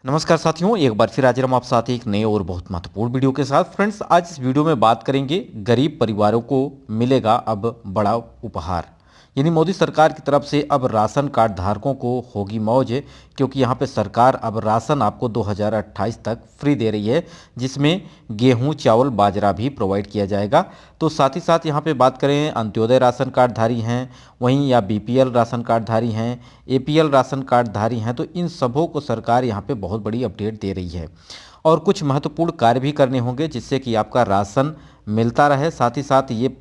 नमस्कार साथियों, एक बार फिर हाजिर हम आप साथ एक नए और बहुत महत्वपूर्ण वीडियो के साथ। फ्रेंड्स, आज इस वीडियो में बात करेंगे गरीब परिवारों को मिलेगा अब बड़ा उपहार। यानी मोदी सरकार की तरफ से अब राशन कार्ड धारकों को होगी मौज, क्योंकि यहाँ पे सरकार अब राशन आपको 2028 तक फ्री दे रही है, जिसमें गेहूं, चावल, बाजरा भी प्रोवाइड किया जाएगा। तो साथ ही साथ यहाँ पे बात करें, अंत्योदय राशन कार्डधारी हैं वहीं या बीपीएल राशन कार्डधारी हैं, एपीएल राशन कार्डधारी हैं, तो इन सबों को सरकार यहाँ पे बहुत बड़ी अपडेट दे रही है। और कुछ महत्वपूर्ण कार्य भी करने होंगे जिससे कि आपका राशन मिलता रहे। साथ ही साथ ये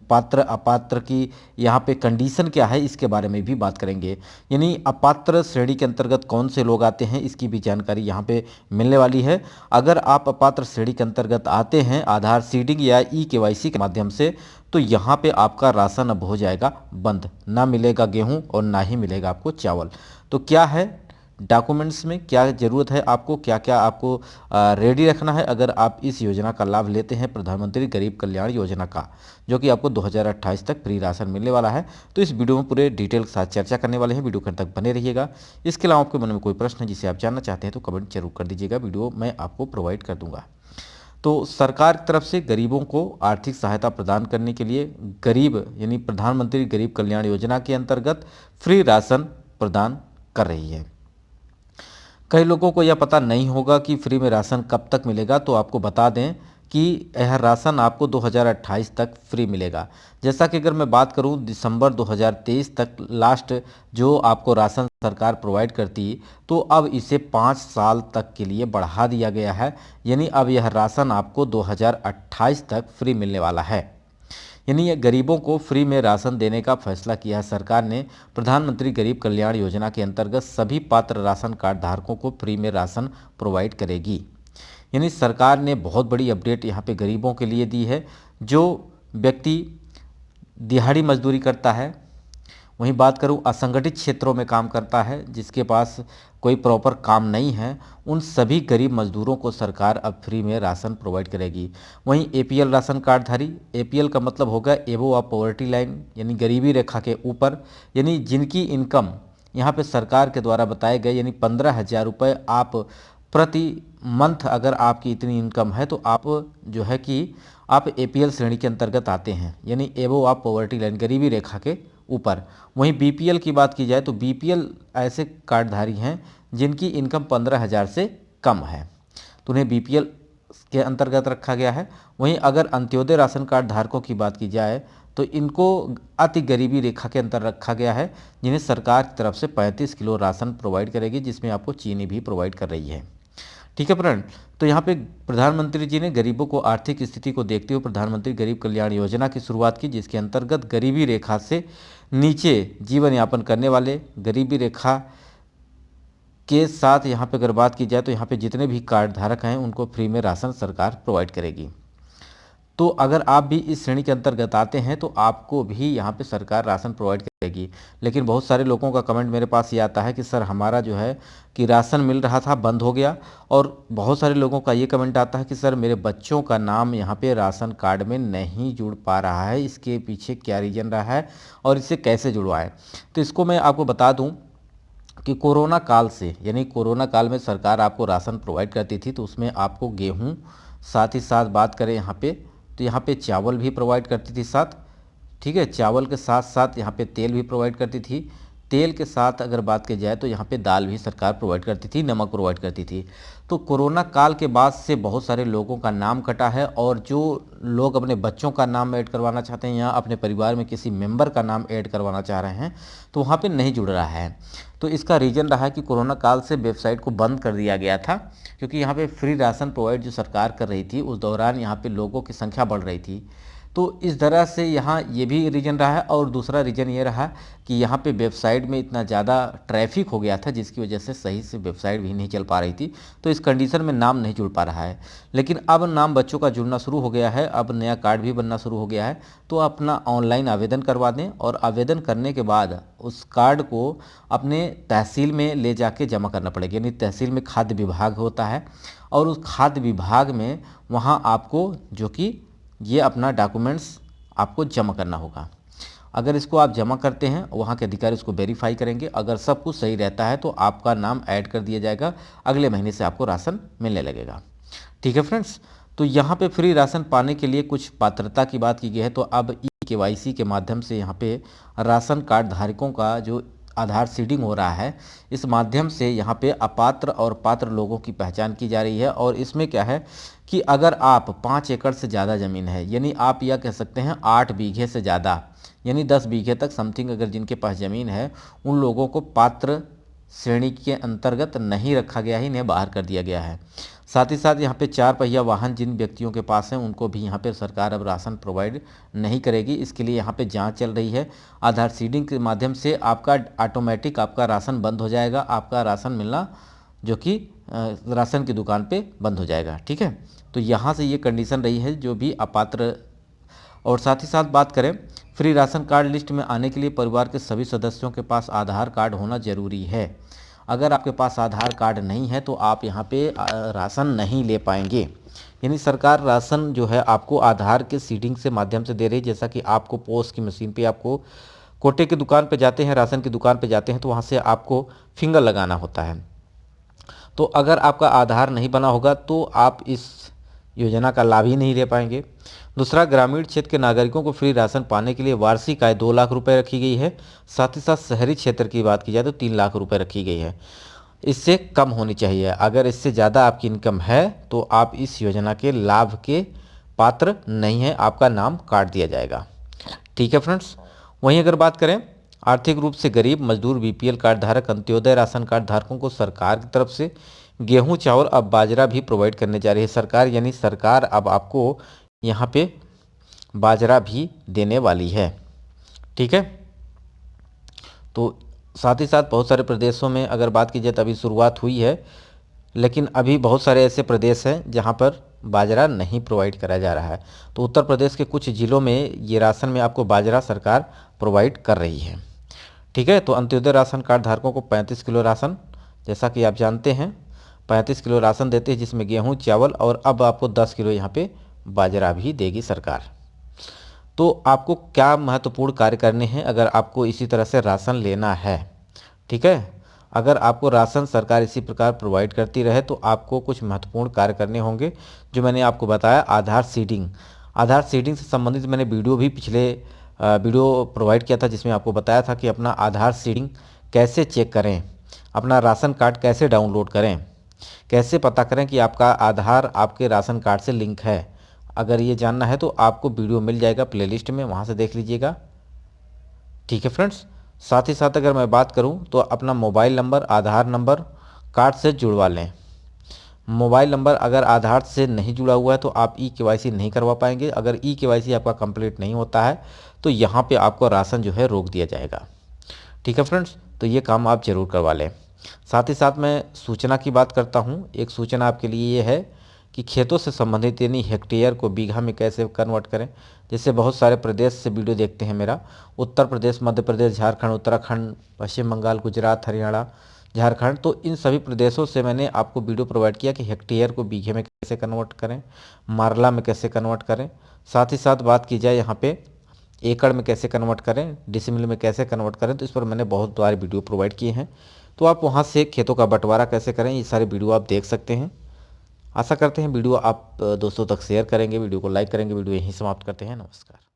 पात्र अपात्र की यहाँ पे कंडीशन क्या है, इसके बारे में भी बात करेंगे। यानी अपात्र श्रेणी के अंतर्गत कौन से लोग आते हैं, इसकी भी जानकारी यहाँ पे मिलने वाली है। अगर आप अपात्र श्रेणी के अंतर्गत आते हैं आधार सीडिंग या ई-केवाईसी के माध्यम से, तो यहाँ पे आपका राशन अब हो जाएगा बंद, ना मिलेगा गेहूं और ना ही मिलेगा आपको चावल। तो क्या है डॉक्यूमेंट्स में, क्या ज़रूरत है आपको, क्या क्या आपको रेडी रखना है अगर आप इस योजना का लाभ लेते हैं, प्रधानमंत्री गरीब कल्याण योजना का, जो कि आपको 2028 तक फ्री राशन मिलने वाला है। तो इस वीडियो में पूरे डिटेल के साथ चर्चा करने वाले हैं, वीडियो के अंत तक बने रहिएगा। इसके अलावा आपके मन में कोई प्रश्न है जिसे आप जानना चाहते हैं तो कमेंट जरूर कर दीजिएगा, वीडियो मैं आपको प्रोवाइड कर दूंगा। तो सरकार की तरफ से गरीबों को आर्थिक सहायता प्रदान करने के लिए गरीब यानी प्रधानमंत्री गरीब कल्याण योजना के अंतर्गत फ्री राशन प्रदान कर रही है। कई लोगों को यह पता नहीं होगा कि फ्री में राशन कब तक मिलेगा, तो आपको बता दें कि यह राशन आपको 2028 तक फ्री मिलेगा। जैसा कि अगर मैं बात करूं, दिसंबर 2023 तक लास्ट जो आपको राशन सरकार प्रोवाइड करती, तो अब इसे 5 साल तक के लिए बढ़ा दिया गया है। यानी अब यह राशन आपको 2028 तक फ्री मिलने वाला है। यानी ये गरीबों को फ्री में राशन देने का फैसला किया है सरकार ने। प्रधानमंत्री गरीब कल्याण योजना के अंतर्गत सभी पात्र राशन कार्ड धारकों को फ्री में राशन प्रोवाइड करेगी। यानी सरकार ने बहुत बड़ी अपडेट यहाँ पे गरीबों के लिए दी है। जो व्यक्ति दिहाड़ी मजदूरी करता है, वहीं बात करूं असंगठित क्षेत्रों में काम करता है, जिसके पास कोई प्रॉपर काम नहीं है, उन सभी गरीब मजदूरों को सरकार अब फ्री में राशन प्रोवाइड करेगी। वहीं एपीएल राशन कार्डधारी, एपीएल का मतलब होगा एबोव ऑफ पॉवर्टी लाइन, यानी गरीबी रेखा के ऊपर, यानी जिनकी इनकम यहाँ पे सरकार के द्वारा बताए गए यानी 15,000 रुपये आप प्रति मंथ, अगर आपकी इतनी इनकम है तो आप जो है कि आप एपीएल श्रेणी के अंतर्गत आते हैं, यानी एबोव ऑफ पॉवर्टी लाइन, गरीबी रेखा के ऊपर। वहीं बीपीएल की बात की जाए तो बीपीएल ऐसे कार्डधारी हैं जिनकी इनकम 15,000 से कम है, तो उन्हें बीपीएल के अंतर्गत रखा गया है। वहीं अगर अंत्योदय राशन कार्ड धारकों की बात की जाए तो इनको अति गरीबी रेखा के अंतर रखा गया है, जिन्हें सरकार की तरफ से 35 किलो राशन प्रोवाइड करेगी, जिसमें आपको चीनी भी प्रोवाइड कर रही है। ठीक है फ्रेंड, तो यहाँ पे प्रधानमंत्री जी ने गरीबों को आर्थिक स्थिति को देखते हुए प्रधानमंत्री गरीब कल्याण योजना की शुरुआत की, जिसके अंतर्गत गरीबी रेखा से नीचे जीवन यापन करने वाले, गरीबी रेखा के साथ यहाँ पे अगर बात की जाए तो यहाँ पे जितने भी कार्ड धारक हैं उनको फ्री में राशन सरकार प्रोवाइड करेगी। तो अगर आप भी इस श्रेणी के अंतर्गत आते हैं तो आपको भी यहाँ पे सरकार राशन प्रोवाइड करेगी। लेकिन बहुत सारे लोगों का कमेंट मेरे पास ये आता है कि सर हमारा जो है कि राशन मिल रहा था बंद हो गया, और बहुत सारे लोगों का ये कमेंट आता है कि सर मेरे बच्चों का नाम यहाँ पे राशन कार्ड में नहीं जुड़ पा रहा है, इसके पीछे क्या रीज़न रहा है और इसे कैसे जुड़वाएं। तो इसको मैं आपको बता दूँ कि कोरोना काल से, यानी कोरोना काल में सरकार आपको राशन प्रोवाइड करती थी, तो उसमें आपको गेहूँ, साथ ही साथ बात करें यहाँ पे तो यहाँ पे चावल भी प्रोवाइड करती थी साथ। ठीक है, चावल के साथ साथ यहाँ पे तेल भी प्रोवाइड करती थी। तेल के साथ अगर बात की जाए तो यहाँ पे दाल भी सरकार प्रोवाइड करती थी, नमक प्रोवाइड करती थी। तो कोरोना काल के बाद से बहुत सारे लोगों का नाम कटा है, और जो लोग अपने बच्चों का नाम ऐड करवाना चाहते हैं या अपने परिवार में किसी मेंबर का नाम ऐड करवाना चाह रहे हैं तो वहाँ पे नहीं जुड़ रहा है। तो इसका रीज़न रहा है कि कोरोना काल से वेबसाइट को बंद कर दिया गया था, क्योंकि यहाँ पे फ्री राशन प्रोवाइड जो सरकार कर रही थी उस दौरान यहाँ पे लोगों की संख्या बढ़ रही थी। तो इस तरह से यहाँ ये भी रीज़न रहा है, और दूसरा रीज़न ये रहा कि यहाँ पे वेबसाइट में इतना ज़्यादा ट्रैफिक हो गया था जिसकी वजह से सही से वेबसाइट भी नहीं चल पा रही थी, तो इस कंडीशन में नाम नहीं जुड़ पा रहा है। लेकिन अब नाम बच्चों का जुड़ना शुरू हो गया है, अब नया कार्ड भी बनना शुरू हो गया है, तो अपना ऑनलाइन आवेदन करवा दें, और आवेदन करने के बाद उस कार्ड को अपने तहसील में ले जाके जमा करना पड़ेगा। यानी तहसील में खाद्य विभाग होता है, और उस खाद्य विभाग में वहाँ आपको जो कि ये अपना डॉक्यूमेंट्स आपको जमा करना होगा। अगर इसको आप जमा करते हैं, वहाँ के अधिकारी इसको वेरीफाई करेंगे। अगर सब कुछ सही रहता है तो आपका नाम ऐड कर दिया जाएगा, अगले महीने से आपको राशन मिलने लगेगा। ठीक है फ्रेंड्स, तो यहाँ पे फ्री राशन पाने के लिए कुछ पात्रता की बात की गई है। तो अब ई-केवाईसी के माध्यम से यहाँ पे राशन कार्ड धारकों का जो आधार सीडिंग हो रहा है, इस माध्यम से यहाँ पे अपात्र और पात्र लोगों की पहचान की जा रही है। और इसमें क्या है कि अगर आप 5 एकड़ से ज़्यादा ज़मीन है, यानी आप यह कह सकते हैं 8 बीघे से ज़्यादा, यानी 10 बीघे तक समथिंग अगर जिनके पास ज़मीन है, उन लोगों को पात्र श्रेणी के अंतर्गत नहीं रखा गया है, इन्हें बाहर कर दिया गया है। साथ ही साथ यहाँ पे 4 पहिया वाहन जिन व्यक्तियों के पास हैं, उनको भी यहाँ पे सरकार अब राशन प्रोवाइड नहीं करेगी। इसके लिए यहाँ पे जांच चल रही है। आधार सीडिंग के माध्यम से आपका ऑटोमेटिक आपका राशन बंद हो जाएगा, आपका राशन मिलना जो कि राशन की दुकान पे बंद हो जाएगा। ठीक है, तो यहाँ से ये कंडीशन रही है जो भी अपात्र। और साथ ही साथ बात करें, फ्री राशन कार्ड लिस्ट में आने के लिए परिवार के सभी सदस्यों के पास आधार कार्ड होना जरूरी है। अगर आपके पास आधार कार्ड नहीं है तो आप यहाँ पे राशन नहीं ले पाएंगे। यानी सरकार राशन जो है आपको आधार के सीडिंग से माध्यम से दे रही है। जैसा कि आपको पोस्ट की मशीन पे आपको कोटे की दुकान पे जाते हैं, राशन की दुकान पे जाते हैं, तो वहाँ से आपको फिंगर लगाना होता है। तो अगर आपका आधार नहीं बना होगा तो आप इस योजना का लाभ ही नहीं ले पाएंगे। दूसरा, ग्रामीण क्षेत्र के नागरिकों को फ्री राशन पाने के लिए वार्षिक आय 2 लाख रुपए रखी गई है। साथ ही साथ शहरी क्षेत्र की बात की जाए तो 3 लाख रुपए रखी गई है। इससे कम होनी चाहिए। अगर इससे ज़्यादा आपकी इनकम है तो आप इस योजना के लाभ के पात्र नहीं हैं, आपका नाम काट दिया जाएगा। ठीक है फ्रेंड्स, वहीं अगर बात करें आर्थिक रूप से गरीब, मजदूर, बीपीएल कार्ड धारक, अंत्योदय राशन कार्ड धारकों को सरकार की तरफ से गेहूं, चावल, अब बाजरा भी प्रोवाइड करने जा रही है सरकार। यानी सरकार अब आपको यहाँ पे बाजरा भी देने वाली है। ठीक है, तो साथ ही साथ बहुत सारे प्रदेशों में अगर बात की जाए तो अभी शुरुआत हुई है, लेकिन अभी बहुत सारे ऐसे प्रदेश हैं जहाँ पर बाजरा नहीं प्रोवाइड करा जा रहा है। तो उत्तर प्रदेश के कुछ ज़िलों में ये राशन में आपको बाजरा सरकार प्रोवाइड कर रही है। ठीक है, तो अंत्योदय राशन कार्ड धारकों को 35 किलो राशन, जैसा कि आप जानते हैं 35 किलो राशन देते हैं, जिसमें गेहूं, चावल और अब आपको 10 किलो यहाँ पे बाजरा भी देगी सरकार। तो आपको क्या महत्वपूर्ण कार्य करने हैं अगर आपको इसी तरह से राशन लेना है। ठीक है, अगर आपको राशन सरकार इसी प्रकार प्रोवाइड करती रहे तो आपको कुछ महत्वपूर्ण कार्य करने होंगे, जो मैंने आपको बताया। आधार सीडिंग, आधार सीडिंग से संबंधित मैंने वीडियो भी पिछले वीडियो प्रोवाइड किया था, जिसमें आपको बताया था कि अपना आधार सीडिंग कैसे चेक करें, अपना राशन कार्ड कैसे डाउनलोड करें, कैसे पता करें कि आपका आधार आपके राशन कार्ड से लिंक है। अगर ये जानना है तो आपको वीडियो मिल जाएगा प्लेलिस्ट में, वहाँ से देख लीजिएगा। ठीक है फ्रेंड्स, साथ ही साथ अगर मैं बात करूं तो अपना मोबाइल नंबर आधार नंबर कार्ड से जुड़वा लें। मोबाइल नंबर अगर आधार से नहीं जुड़ा हुआ है तो आप ई-केवाईसी नहीं करवा पाएंगे। अगर ई-केवाईसी आपका कंप्लीट नहीं होता है तो यहाँ पे आपको राशन जो है रोक दिया जाएगा। ठीक है फ्रेंड्स, तो ये काम आप ज़रूर करवा लें। साथ ही साथ मैं सूचना की बात करता हूँ। एक सूचना आपके लिए ये है कि खेतों से संबंधित यानी हेक्टेयर को बीघा में कैसे कन्वर्ट करें। जैसे बहुत सारे प्रदेश से वीडियो देखते हैं मेरा, उत्तर प्रदेश, मध्य प्रदेश, झारखंड, उत्तराखंड, पश्चिम बंगाल, गुजरात, हरियाणा, झारखंड, तो इन सभी प्रदेशों से मैंने आपको वीडियो प्रोवाइड किया कि हेक्टेयर को बीघे में कैसे कन्वर्ट करें, मारला में कैसे कन्वर्ट करें। साथ ही साथ बात की जाए यहाँ पे एकड़ में कैसे कन्वर्ट करें, डिसिमिल में कैसे कन्वर्ट करें, तो इस पर मैंने बहुत सारे वीडियो प्रोवाइड किए हैं। तो आप वहाँ से खेतों का बंटवारा कैसे करें, ये सारे वीडियो आप देख सकते हैं। आशा करते हैं वीडियो आप दोस्तों तक शेयर करेंगे, वीडियो को लाइक करेंगे। वीडियो यहीं समाप्त करते हैं। नमस्कार।